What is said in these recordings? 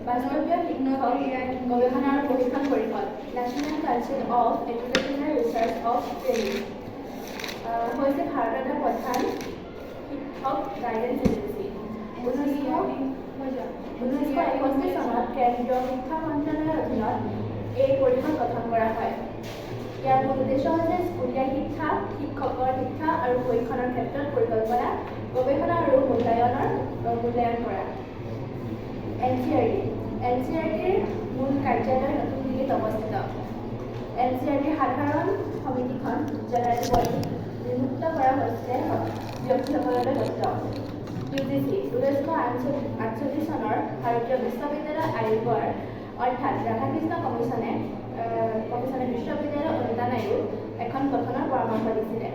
বাস্তৱীয় শিক্ষক গৱেষণা আৰু প্ৰশিক্ষণ পৰিষদ national council of educational research of training হৈছে ভাৰতৰ এটা প্ৰধান শিক্ষক গাইডেন্স এজেঞ্চি। 1961 চনত কেন্দ্ৰীয় শিক্ষা মন্ত্ৰালয়ৰ অধীনত এই পৰিষদ গঠন কৰা হয়। ইয়াৰ মূল উদ্দেশ্য হৈছে স্কুলীয়া শিক্ষা, শিক্ষকৰ শিক্ষা আৰু প্ৰশিক্ষণৰ ক্ষেত্ৰত পৰিকল্পনা, গৱেষণা আৰু মূল্যায়ন কৰা। NCERT-ৰ মূল কাৰ্যালয় নতুন দিল্লীত অৱস্থিত। NCERT-ৰ সাধাৰণ সমিতিখন জেনেৰেল বডি নিযুক্ত কৰা হৈছে ব্যক্তিসকললৈ গঠিত। UGC 1948 চনৰ ভাৰতীয় বিশ্ববিদ্যালয় আয়োগৰ অৰ্থাৎ ৰাধাকৃষ্ণ কমিছনে বিশ্ববিদ্যালয় অনুদান আয়োগ এখন গঠনৰ পৰামৰ্শ দিছিলে।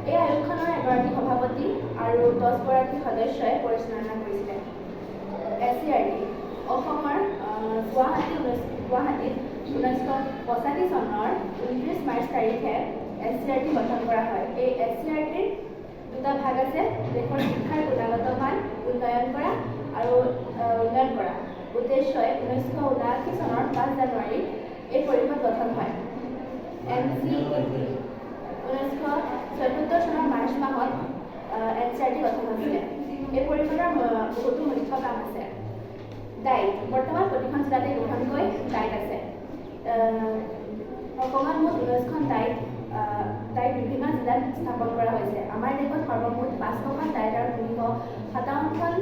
এই আয়োগখনৰ এগৰাকী সভাপতি আৰু 10 গৰাকী সদস্যই পৰিচালনা কৰিছিলে। SCERT অসমৰ গুৱাহাটীত 1985 চনৰ 29 মাৰ্চ তাৰিখে SCERT গঠন কৰা হয়। এই SCERT-ৰ দুটা ভাগ আছে: দেশৰ শিক্ষাৰ গুণগত মান উন্নয়ন কৰা আৰু উন্নয়ন কৰা উদ্দেশ্যই 1979 চনৰ 5 জানুৱাৰীত এই পৰিষদ গঠন হয়। NCET 1974 চনৰ মাৰ্চ মাহত NCERT গঠন হৈছিলে। এই পৰিষদৰ বহুতো মুখ্য কাম আছে। ডাইট বৰ্তমান প্ৰতিখন জিলাতে দুখনকৈ ডাইট আছে। অসমত মুঠ 19খন ডাইট বিভিন্ন জিলাত স্থাপন কৰা হৈছে। আমাৰ দেশত সৰ্বমুঠ 500খন ডাইট আৰু 357খন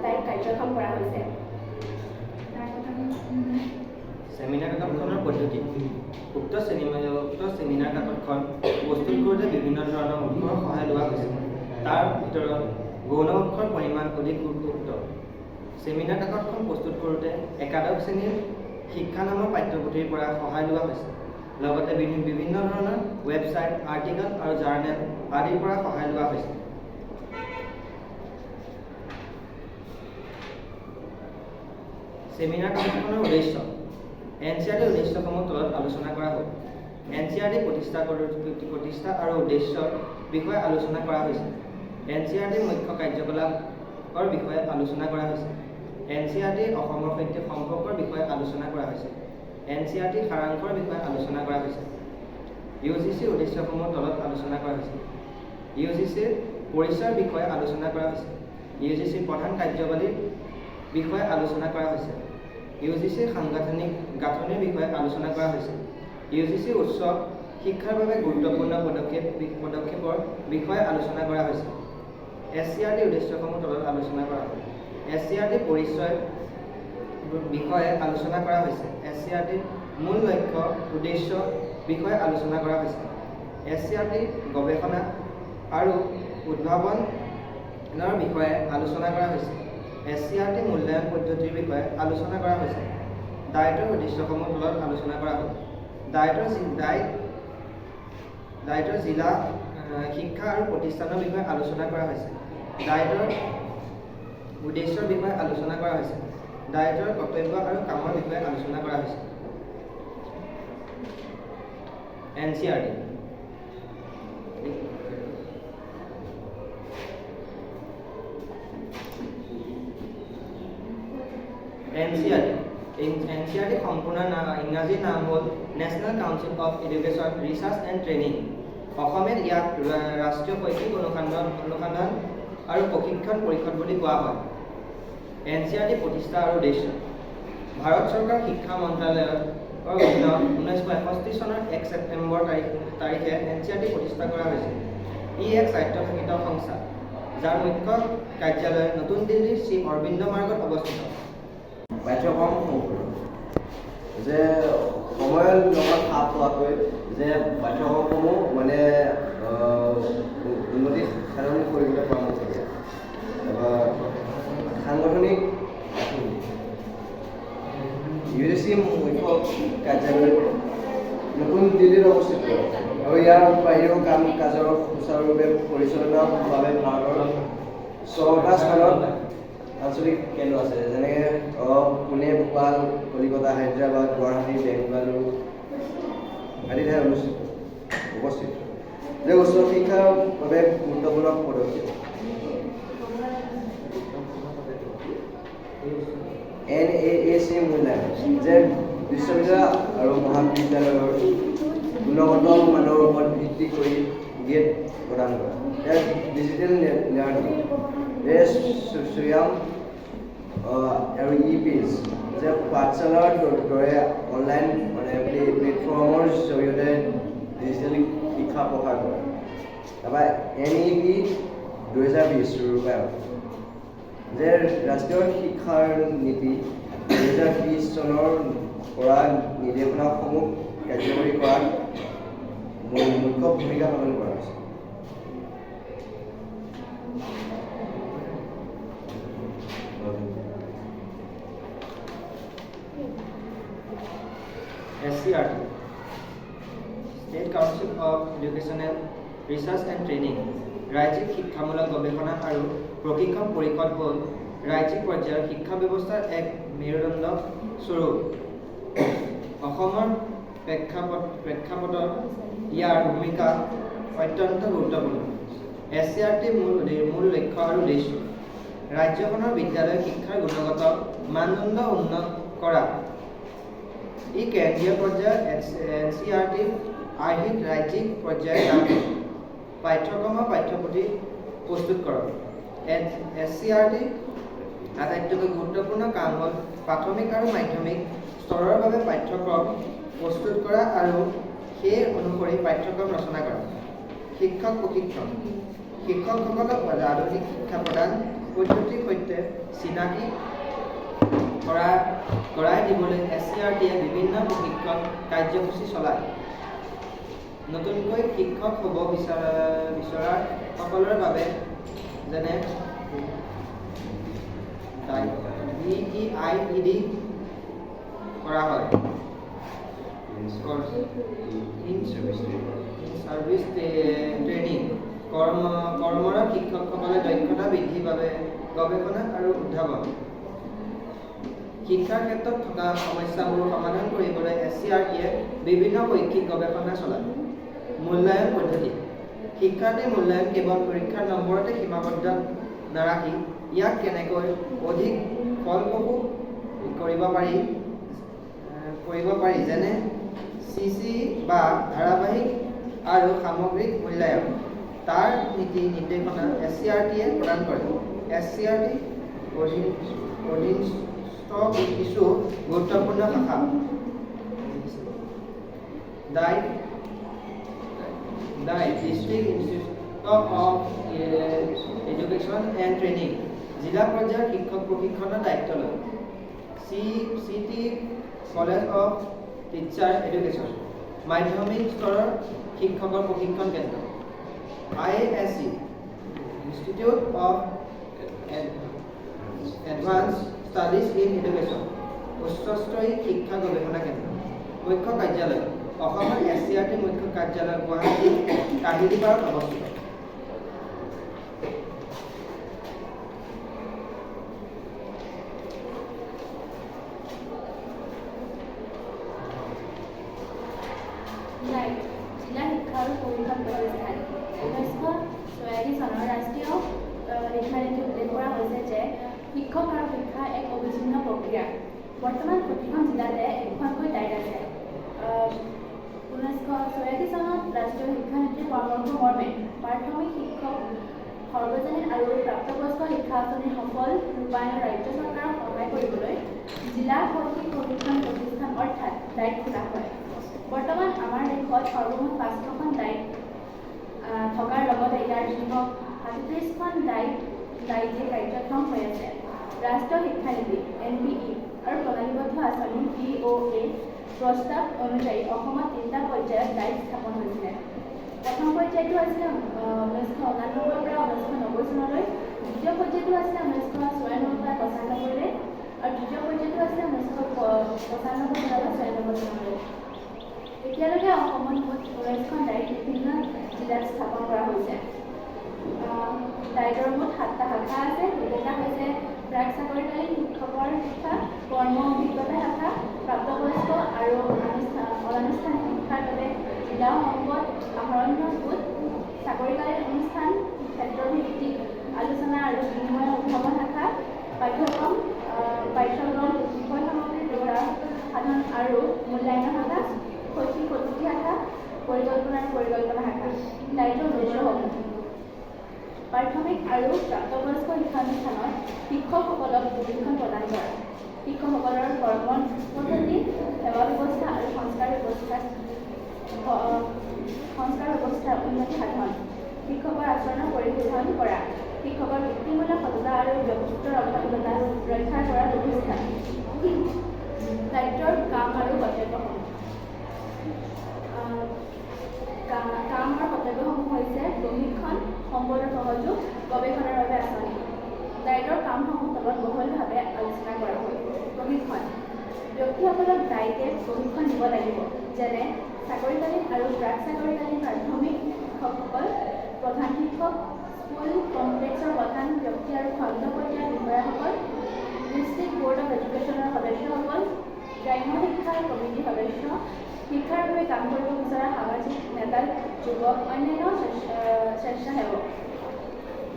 ডাইট কাৰ্যক্ষম কৰা হৈছে। সেমিনাৰ কাকতখনৰ পদ্ধতি। উক্ত সেমিনাৰ কাকতখন প্ৰস্তুত কৰোঁতে বিভিন্ন ধৰণৰ উৎসৰ সহায় লোৱা হৈছে। তাৰ ভিতৰত গৌণ উৎসৰ পৰিমাণ অধিক গুৰুত্ব। সেমিনাৰ কাকতখন প্ৰস্তুত কৰোঁতে একাদশ শ্ৰেণীৰ শিক্ষা নামৰ পাঠ্যপুথিৰ পৰা সহায় লোৱা হৈছে। লগতে বিভিন্ন ধৰণৰ ৱেবছাইট, আৰ্টিকল আৰু জাৰ্নেল আদিৰ পৰা সহায় লোৱা হৈছে। সেমিনাৰ কাকতখনৰ উদ্দেশ্য। NCERT-ৰ উদ্দেশ্যসমূহ তলত আলোচনা কৰা হ'ল। NCERT প্ৰতিষ্ঠা আৰু উদ্দেশ্যৰ বিষয়ে আলোচনা কৰা হৈছে। NCERT-ৰ মুখ্য কাৰ্যকলাপৰ বিষয়ে আলোচনা কৰা হৈছে। NCERT-ৰ অসমৰ সৈতে সম্পৰ্কৰ বিষয়ে আলোচনা কৰা হৈছে। NCERT সাৰাংশৰ বিষয়ে আলোচনা কৰা হৈছে। UGC-ৰ উদ্দেশ্যসমূহ তলত আলোচনা কৰা হৈছে। UGC-ৰ পৰিচয়ৰ বিষয়ে আলোচনা কৰা হৈছে। UGC-ৰ প্ৰধান কাৰ্যাৱলীৰ বিষয়ে আলোচনা কৰা হৈছে। UGC-ৰ সাংগঠনিক গাঁথনিৰ বিষয়ে আলোচনা কৰা হৈছে। UGC উচ্চ শিক্ষাৰ বাবে গুৰুত্বপূৰ্ণ পদক্ষেপৰ বিষয়ে আলোচনা কৰা হৈছে। SCERT উদ্দেশ্যসমূহ তলত আলোচনা কৰা হৈছে। SCERT পৰিচয় বিষয়ে আলোচনা কৰা হৈছে। SCERT মূল লক্ষ্য উদ্দেশ্য বিষয়ে আলোচনা কৰা হৈছে। SCERT গৱেষণা আৰু উদ্ভাৱনৰ বিষয়ে আলোচনা কৰা হৈছে। SCERT মূল্যায়ন পদ্ধতিৰ বিষয়ে আলোচনা কৰা হৈছে। ডায়েটৰ উদ্দেশ্যসমূহ তলত আলোচনা কৰা হ'ল। ডায়েটৰ জিলা শিক্ষা আৰু প্ৰতিষ্ঠানৰ বিষয়ে আলোচনা কৰা হৈছে। ডায়েটৰ উদ্দেশ্যৰ বিষয়ে আলোচনা কৰা হৈছে। ডায়েটৰ কৰ্তব্য আৰু কামৰ বিষয়ে আলোচনা কৰা হৈছে। NCERT NCERT সম্পূৰ্ণ ইংৰাজী নাম হ'ল national council of education research and training. অসমীয়াত ইয়াক ৰাষ্ট্ৰীয় শৈক্ষিক অনুসন্ধান আৰু প্ৰশিক্ষণ পৰিষদ বুলি কোৱা হয়। NCERT প্ৰতিষ্ঠা আৰু উদ্দেশ্য। ভাৰত চৰকাৰৰ শিক্ষা মন্ত্ৰালয়ৰ অধীনত 1965 চনৰ 1 ছেপ্টেম্বৰ তাৰিখে NCERT প্ৰতিষ্ঠা কৰা হৈছিল। ই এক স্বায়ত্তশাসিত সংস্থা, যাৰ মুখ্য কাৰ্যালয় নতুন দিল্লীৰ শ্ৰী অৰবিন্দ মাৰ্গত অৱস্থিত। পাঠ্যক্ৰমসমূহ যে সময়ৰ লগত খাপ খোৱাকৈ যে পাঠ্যক্ৰমসমূহ উন্নতি সাধন কৰিবলৈ পৰামৰ্শ দিয়ে। সাংগঠনিক UGC মুখ্য কাৰ্যালয় নতুন দিল্লীত অৱস্থিত আৰু ইয়াৰ বাহিৰেও কাম কাজৰ সুচাৰুৰূপে পৰিচালনাৰ বাবে ভাৰতৰ 6টা স্থানত আঞ্চলিক কেন্দ্ৰ আছে, যেনেকৈ পুনে, ভোপাল, কলিকতা, হায়দৰাবাদ, গুৱাহাটী, বেংগালুৰু আদি ঠাইত উপস্থিত যে উচ্চ শিক্ষাৰ বাবে গুৰুত্বপূৰ্ণ পদক্ষেপ। NAAC মূল্যায়ন যে বিশ্ববিদ্যালয় আৰু মহাবিদ্যালয়ৰ গুণগত মানৰ ওপৰত ভিত্তি কৰি গ্ৰেড প্ৰদান কৰা। ডিজিটেল লাৰ্ণিং স্বয়ং আৰু ইপিজ যে পাঠশালাৰ দৰে অনলাইন প্লেটফৰ্মৰ জৰিয়তে ডিজিটেল শিক্ষা প্ৰসাৰ কৰে। তাৰপৰা NEP 2020 ৰূপায়ণ যে ৰাষ্ট্ৰীয় শিক্ষাৰ নীতি 2020 চনৰ পৰা নিৰ্দেশনাসমূহ কাৰ্যকৰী কৰাত মুখ্য ভূমিকা পালন কৰা হৈছে। SCRT State Council of Educational Research and Training ৰাজ্যিক শিক্ষামূলক গৱেষণা আৰু প্ৰশিক্ষণ পৰিষদ হ'ল ৰাজ্যিক পৰ্যায়ৰ শিক্ষা ব্যৱস্থাৰ এক মেৰুদণ্ড স্বৰূপ। অসমৰ প্ৰেক্ষাপটত ইয়াৰ ভূমিকা অত্যন্ত গুৰুত্বপূৰ্ণ। SCRT মূল লক্ষ্য আৰু উদ্দেশ্য ৰাজ্যখনৰ বিদ্যালয় শিক্ষাৰ গুণগত মানদণ্ড উন্নত কৰা। ই কেন্দ্ৰীয় পৰ্যায়ৰ NCERT আৰ্হিত ৰাজ্যিক পৰ্যায়ৰ পাঠ্যপুথি প্ৰস্তুত কৰক। SCRT আটাইতকৈ গুৰুত্বপূৰ্ণ কাম হ'ল প্ৰাথমিক আৰু মাধ্যমিক স্তৰৰ বাবে পাঠ্যক্ৰম প্ৰস্তুত কৰা আৰু সেই অনুসৰি পাঠ্যক্ৰম ৰচনা কৰা। শিক্ষক প্ৰশিক্ষণ শিক্ষকসকলক আধুনিক শিক্ষা প্ৰদান পদ্ধতিৰ সৈতে চিনাকি কৰাই দিবলৈ SCRT-য়ে বিভিন্ন প্ৰশিক্ষণ কাৰ্যসূচী চলায়। নতুনকৈ শিক্ষক হ'ব বিচৰা সকলৰ বাবে যেনে DEIED কৰা হয়। চাৰ্ভিচ ট্ৰেইনিং কৰ্মৰত শিক্ষকসকলে দক্ষতা বৃদ্ধিৰ বাবে গৱেষণা আৰু উদ্ভাৱন। শিক্ষাৰ ক্ষেত্ৰত থকা সমস্যাবোৰ সমাধান কৰিবলৈ SCRT-য়ে বিভিন্ন শৈক্ষিক গৱেষণা চলায়। মূল্যায়ন পদ্ধতি শিক্ষাৰ্থীৰ মূল্যায়ন কেৱল পৰীক্ষাৰ নম্বৰতে সীমাবদ্ধ নাৰাখি ইয়াক কেনেকৈ অধিক ফলপ্ৰসূ কৰিব পাৰি যেনে CC বা ধাৰাবাহিক আৰু সামগ্ৰিক মূল্যায়ন তাৰ নীতি নিৰ্দেশনা SCRT-য়ে প্ৰদান কৰে। SCRT অধীনস্থ কিছু গুৰুত্বপূৰ্ণ শাখা district institute of education and training জিলা পৰ্যায়ৰ শিক্ষক প্ৰশিক্ষণৰ দায়িত্ব লয়। CT college of teacher education মাধ্যমিক স্তৰৰ শিক্ষকৰ প্ৰশিক্ষণ কেন্দ্ৰ। IASC institute of advance studies in education উচ্চস্তৰীয় শিক্ষা গৱেষণা কেন্দ্ৰ। মুখ্য কাৰ্যালয় অসমৰ SCRT মুখ্য কাৰ্যালয় গুৱাহাটী কাহিলীপাৰত অৱস্থিত। জিলা শিক্ষা আৰু পৰিষদ প্ৰতিষ্ঠান 1946 চনৰ ৰাষ্ট্ৰীয় শিক্ষানীতি উল্লেখ কৰা হৈছে যে শিক্ষক আৰু শিক্ষা এক অবিচ্ছিন্ন প্ৰক্ৰিয়া। বৰ্তমান প্ৰতিখন জিলাতে এখনকৈ ডাইট আছে। 1946 চনত ৰাষ্ট্ৰীয় শিক্ষানীতিৰ পৰামৰ্শ মৰ্মে প্ৰাথমিক শিক্ষক সৰ্বজনীন আৰু প্ৰাপ্তবয়স্ক শিক্ষা আঁচনিৰ সফল ৰূপায়ণৰ ৰাজ্য চৰকাৰক সহায় কৰিবলৈ জিলা শৈক্ষিক প্ৰশিক্ষণ প্ৰতিষ্ঠান অৰ্থাৎ ডাইট খোলা হয়। বৰ্তমান আমাৰ দেশত সৰ্বমুঠ 500খন ডাইট থকাৰ লগতে ইয়াৰ 337খন ডাইটে কাৰ্যক্ষম হৈ আছে। ৰাষ্ট্ৰীয় শিক্ষানীতি NBE আৰু প্ৰণালীবদ্ধ আঁচনি DOA প্ৰস্তাৱ অনুযায়ী অসমত 3টা পৰ্যায়ত ডাইট স্থাপন হৈছিলে। প্ৰথম পৰ্যায়টো আছিলে 1989 পৰা 1990 চনলৈ, দ্বিতীয় পৰ্যায়টো আছিলে 1996 পৰা 95লৈ আৰু তৃতীয় পৰ্যায়টো আছিলে 1995 চনৰ পৰা 96 চনলৈ। এতিয়ালৈকে অসমত মুঠ 19খন ডাইট বিভিন্ন জিলাত স্থাপন কৰা হৈছে। ডাইটৰ মুঠ 7টা শাখা আছে। সেইকেইটা হৈছে প্ৰাক চাকৰিকালীন শিক্ষকৰ শিক্ষা, কৰ্ম অভিজ্ঞতা শাখা, প্ৰাপ্তবয়স্ক আৰু অনানুষ্ঠানিক শিক্ষাৰ বাবে জিলা সম্পদ আহৰণ গোট, চাকৰিকালীন অনুষ্ঠান, ক্ষেত্ৰভিত্তিক আলোচনা আৰু বিনিময় উদ্ভাৱন শাখা, পাঠ্যক্ৰম প্ৰাথমিক আৰু প্ৰাপ্তবয়স্ক শিক্ষানুষ্ঠানত শিক্ষকসকলক প্ৰশিক্ষণ প্ৰদান কৰা। শিক্ষকসকলৰ কৰ্ম পদ্ধতি, সেৱা ব্যৱস্থা আৰু সংস্কাৰ ব্যৱস্থাৰ উন্নতি সাধন। শিক্ষকৰ আচৰণৰ পৰিশোধন কৰা। শিক্ষকৰ বৃত্তিমূলক সততা আৰু ব্যক্তিত্বৰ অখণ্ডতা ৰক্ষা কৰাৰ ব্যৱস্থা। দায়িত্বৰ কাম আৰু কৰ্তব্যসমূহ। কাম আৰু কৰ্তব্যসমূহ হৈছে প্ৰশিক্ষণ, সম্পদৰ সহযোগ, গৱেষণাৰ বাবে আঁচনি। দায়িত্বৰ কামসমূহ তলত বহলভাৱে আলোচনা কৰা হ'ল। প্ৰশিক্ষণ। ব্যক্তিসকলক দায়িত্বে প্ৰশিক্ষণ দিব লাগিব, যেনে চাকৰিকালীন আৰু প্ৰাক চাকৰিকালীন প্ৰাথমিক শিক্ষকসকল, প্ৰধান শিক্ষক, স্কুল কমপ্লেক্সৰ প্ৰধান ব্যক্তি আৰু খণ্ড পৰ্যায়ৰ বিষয়াসকল, ডিষ্ট্ৰিক্ট বৰ্ড অৱ এডুকেশ্যনৰ সদস্যসকল, গ্ৰাম্য শিক্ষাৰ কমিটিৰ সদস্য, শিক্ষাৰ বাবে কাম কৰিব বিচৰা সামাজিক নেতা, যুৱক, অন্যান্য স্বেচ্ছাসেৱক।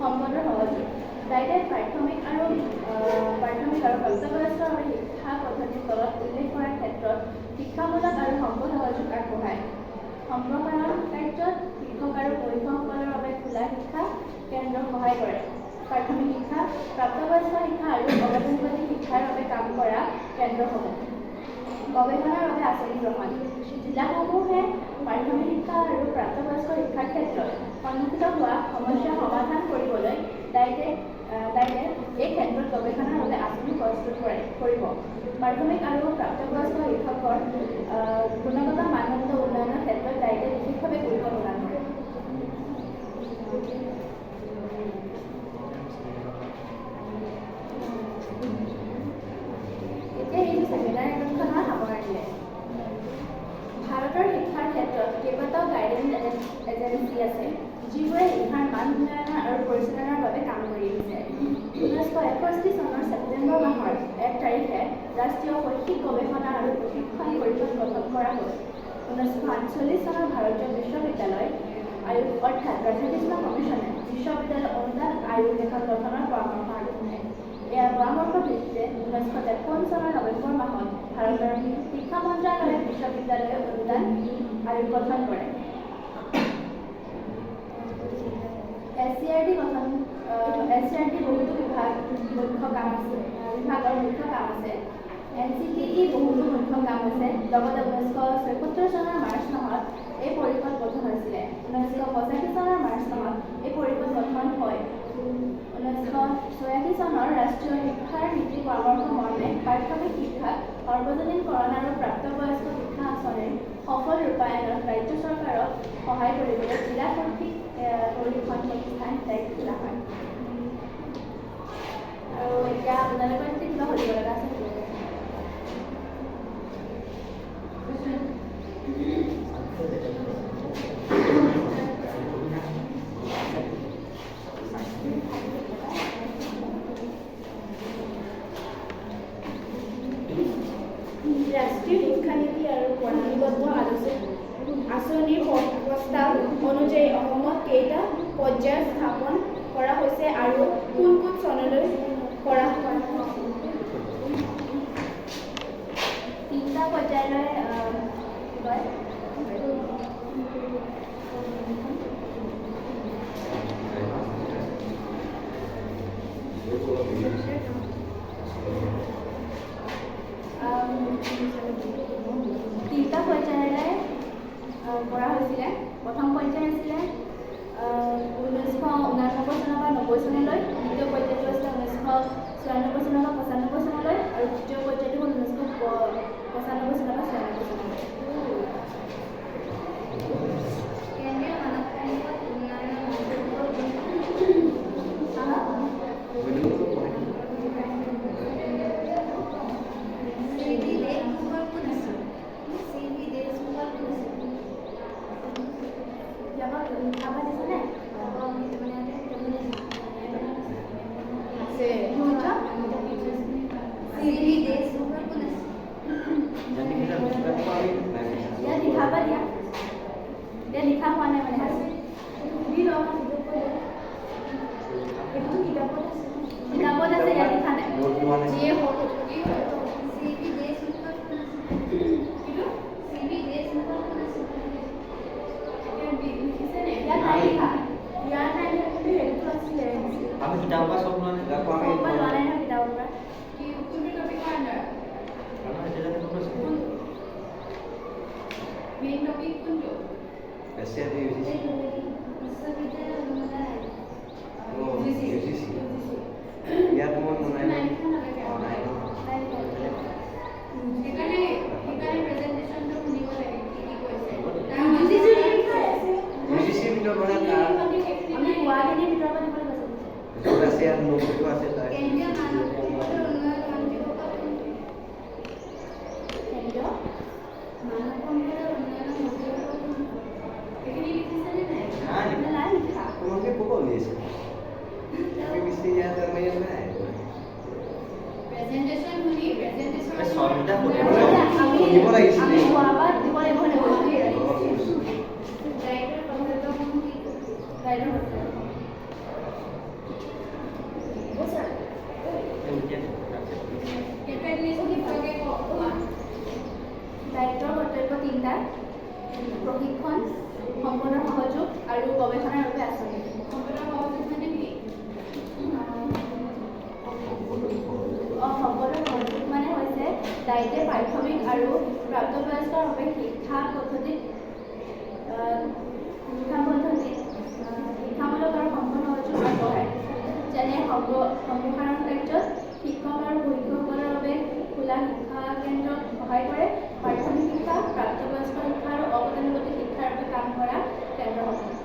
সম্পদৰ সহযোগ। দায়িত্বে প্ৰাথমিক আৰু প্ৰাপ্তবয়স্কৰ বাবে শিক্ষা পদ্ধতিৰ তলত উল্লেখ কৰাৰ ক্ষেত্ৰত শিক্ষামূলক আৰু সম্পদ সহযোগ আগবঢ়ায়। সম্প্ৰসাৰণ কাৰ্যত শিক্ষক আৰু পৰীক্ষকসকলৰ বাবে খোলা শিক্ষা কেন্দ্ৰ সহায় কৰে। প্ৰাথমিক শিক্ষা, প্ৰাপ্তবয়স্ক শিক্ষা আৰু অৱদানগত শিক্ষাৰ বাবে কাম কৰা কেন্দ্ৰসমূহ। গৱেষণাৰ বাবে আঁচনি গ্ৰহণ। জিলাসমূহে প্ৰাথমিক শিক্ষা আৰু প্ৰাপ্তবয়স্ক শিক্ষাৰ ক্ষেত্ৰত সন্মুখীন হোৱা সমস্যা সমাধান কৰিবলৈ দায়িত্বে এই ক্ষেত্ৰত গৱেষণাৰ বাবে আঁচনি প্ৰস্তুত কৰিব। প্ৰাথমিক আৰু প্ৰাপ্তবয়স্ক শিক্ষকৰ গুণগত মানদণ্ড উন্নয়নৰ ক্ষেত্ৰত দায়িত্বে বিশেষভাৱে গুৰুত্ব প্ৰদান কৰে। এতিয়া এই ছেমিনাৰখনৰ সামৰণিলে। ভাৰতৰ শিক্ষাৰ ক্ষেত্ৰত কেইবাটাও গাইডেন্স এজেন্সি আছে, যিবোৰে শিক্ষাৰ মান উন্নয়ন আৰু পৰিচালনাৰ বাবে কাম কৰি আহিছে। 1961 চনৰ ছেপ্টেম্বৰ মাহৰ 1 তাৰিখে ৰাষ্ট্ৰীয় শৈক্ষিক গৱেষণা আৰু প্ৰশিক্ষণ পৰিষদ গঠন কৰা হ'ল। 1948 চনৰ ভাৰতীয় বিশ্ববিদ্যালয় আয়োগ অৰ্থাৎ ৰাধাকৃষ্ণ কমিছনে বিশ্ববিদ্যালয় অনুদান আয়োগ এখন গঠনৰ পৰামৰ্শ আগবঢ়ায়। ইয়াৰ পৰামৰ্শৰ ভিত্তিতে 1953 চনৰ নৱেম্বৰ মাহত ভাৰতৰ শিক্ষা মন্ত্ৰালয়ে বিশ্ববিদ্যালয় অনুদান আয়োগ গঠন কৰে। SCRT বহুতো বিভাগৰ মুখ্য কাম আছে। NCTE বহুতো মুখ্য কাম আছে। লগতে 1976 চনৰ মাৰ্চ মাহত এই পৰিষদ গঠন হৈছিলে। 1985 চনৰ মাৰ্চ মাহত এই পৰিষদ গঠন হয়। 1986 চনৰ ৰাষ্ট্ৰীয় শিক্ষাৰ নীতি পৰামৰ্শ মৰ্মে প্ৰাথমিক শিক্ষা সৰ্বজনীনকৰণ আৰু প্ৰাপ্তবয়স্ক শিক্ষা আঁচনিৰ সফল ৰূপায়ণত ৰাজ্য চৰকাৰক সহায় কৰিবলৈ জিলা শৈক্ষিক পৰিষদ প্ৰতিষ্ঠান খোলা হয়। আৰু এতিয়া আপোনালোকৰ কিবা সুধিব লগা আছে? ৰাষ্ট্ৰীয় শিক্ষানীতি আৰু প্ৰণালীবদ্ধ আঁচনিৰ প্ৰস্তাৱ অনুযায়ী অসমত কেইটা পৰ্যায় স্থাপন কৰা হৈছে আৰু কোন কোন চনলৈ কৰা হৈছে? 3টা পৰ্যায়লৈ কৰা হৈছিলে। প্ৰথম পৰ্যায় আছিলে 1989 চনৰ পৰা 90 চনলৈ, দ্বিতীয় পৰ্যায়টো আছিলে 1994 চনৰ পৰা 95 চনলৈ আৰু তৃতীয় পৰ্যায়টো হ'ল 1995 চনৰ পৰা 96 চনলৈ। কেন্দ্ৰীয় মানৱ সম্পদ উন্নয়ন লিখা হোৱা নাই মানে কিতাপত আছে, ইয়াত লিখা নাই। যিয়ে ইয়াত নাই লিখা, ইয়াত নাই মেইন টপিক কোনটো? SCRT UGC বিশ্ববিদ্যালয় অনুমোদন আইন UGC ইয়াত মই মনাই সেইকাৰণে প্ৰেজেণ্টেশ্যনটো শুনিব লাগে কি কি কৈছে UGC ভিতৰত মানে তাৰ আমি গুৱাহাটীৰ ভিতৰৰ পৰা দিব লাগিব য'ত আছে ইয়াত নতুনটো আছে তাৰ কেন্দ্ৰীয় মানৱ সম্পদ উন্নয়ন মন্ত্ৰীসভা কেন্দ্ৰীয় মানৱ সম্পদ উন্নয়ন মন্ত্ৰীসভা এইখিনি লিখিছেনে নাই? নাই লিখা তোমালোকে ক'ব উলিয়াইছে আমি বেছি ইয়াত আমাৰ ইয়াত নাই প্ৰেজেণ্টেশ্যন শুনি প্ৰেজেণ্টেশ্যন চলটা শুনিব লাগিছিলে। আমি যোৱাবাৰ দিব লাগিব ডাইৰেক্টৰ কথাটো কি গাইডৰ দায়িত্বৰ কৰ্তব্য তিনিটা প্ৰশিক্ষণ সম্পূৰ্ণ সহযোগ আৰু গৱেষণাৰ বাবে আঁচনি সম্পূৰ্ণ সহযোগ মানে হৈছে দায়িত্বে প্ৰাথমিক আৰু প্ৰাপ্তবয়স্কৰ বাবে শিক্ষামূলক আৰু সম্পূৰ্ণ সহযোগ আগবঢ়ায় যেনে সম্প্ৰসাৰণ কাৰ্যত শিক্ষক আৰু প্ৰশিক্ষকসকলৰ বাবে খোলা শিক্ষা কেন্দ্ৰত সহায় কৰে প্ৰাথমিক শিক্ষা প্ৰাপ্তবয়স্ক শিক্ষা আৰু অগতানুগতিক শিক্ষাৰ বাবে কাম কৰা কেন্দ্ৰসমূহ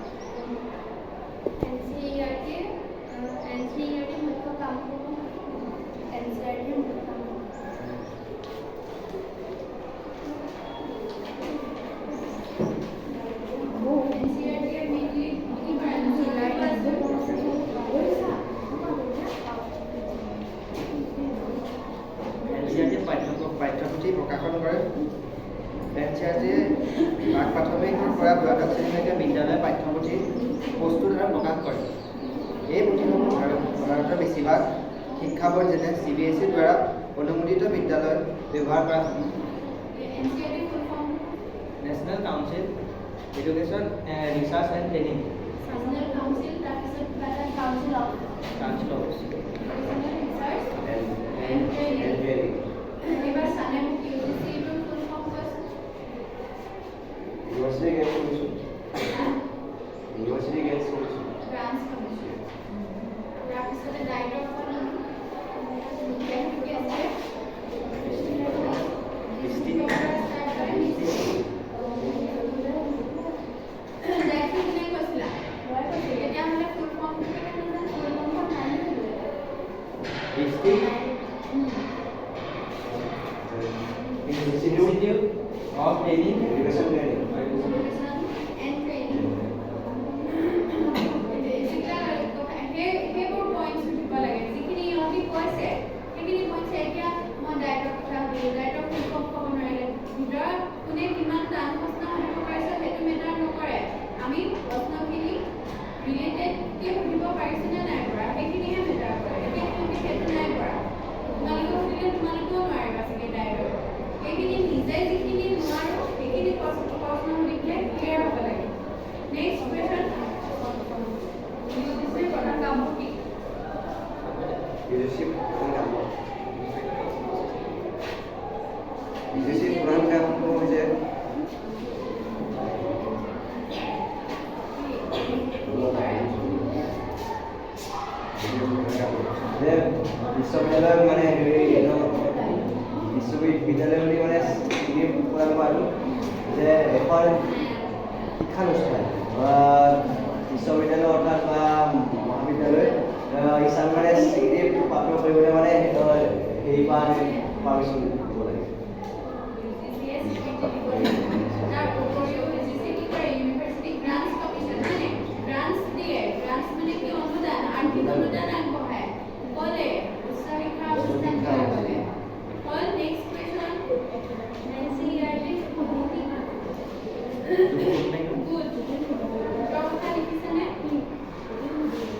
NCERT মুখ্য কামসমূহ NCERT মুখ্য কামসমূহ পাঠ্যপুথি প্ৰকাশন কৰে NCERT প্ৰাথমিকৰ পৰা দ্বাদশ শ্ৰেণীলৈকে বিদ্যালয় পাঠ্যপুথি প্ৰস্তুত আৰু প্ৰকাশ কৰে এই পুথিসমূহ ভাৰতৰ বেছিভাগ শিক্ষা বোৰ্ড যেনে CBSE দ্বাৰা অনুমোদিত বিদ্যালয়ত ব্যৱহাৰ কৰা হয় national council education research and training council of University Games Commission. Institute of Training, Education Training. Leadership program kamu je. বিশ্ববিদ্যালয় মানে বিশ্ববিদ্যালয় বুলি মানে এই প্ৰদান কৰাটো যে এখন শিক্ষানুষ্ঠান বিশ্ববিদ্যালয় অৰ্থাৎ বা মহাবিদ্যালয় ইছান মানে প্ৰাপ্ত কৰিবলৈ মানে হেৰি পাৰ্মিশ্যন দিব লাগে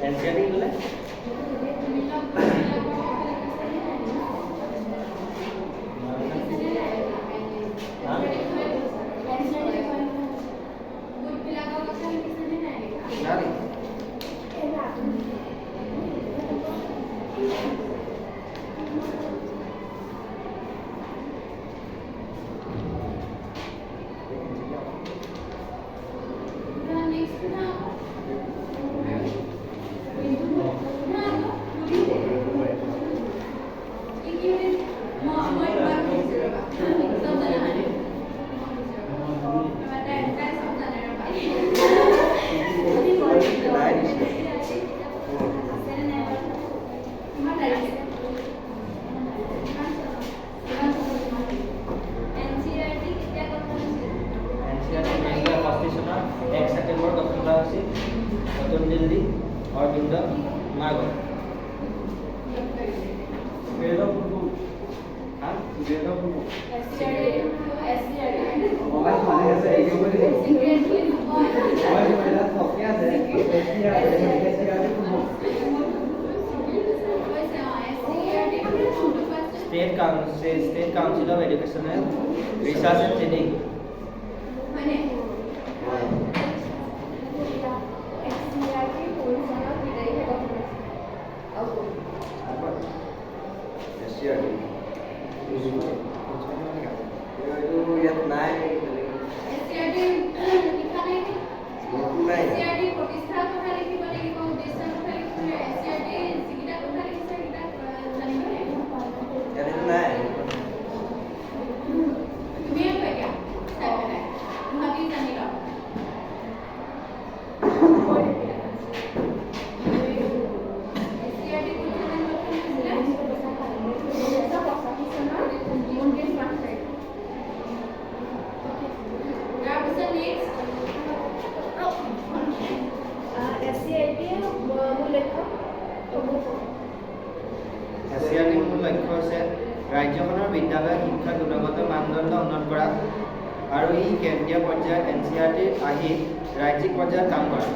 NCERT বোলে অৰবিন্দ মাৰ্গ বেদৰ পূৰ্ব হা বেদৰ পূৰ্ব SCRT মোবাইল মানে আছে এই কৰি Secretly মোবাইল মোবাইল সবকে আছে এসিআৰ পূৰ্ব State Council of Educational Research and Training SCRT পৰিচালক বিদায়ী গঠন এসিআর এইটো ইয়াত নাই নাই ইয়াত নাই SCRT মূল লক্ষ্য হৈছে ৰাজ্যখনৰ বিদ্যালয় শিক্ষা গুণগত মানদণ্ড উন্নত কৰা আৰু ই কেন্দ্ৰীয় পৰ্যায়ত NCERT আহি ৰাজ্যিক পৰ্যায়ত কাম কৰা।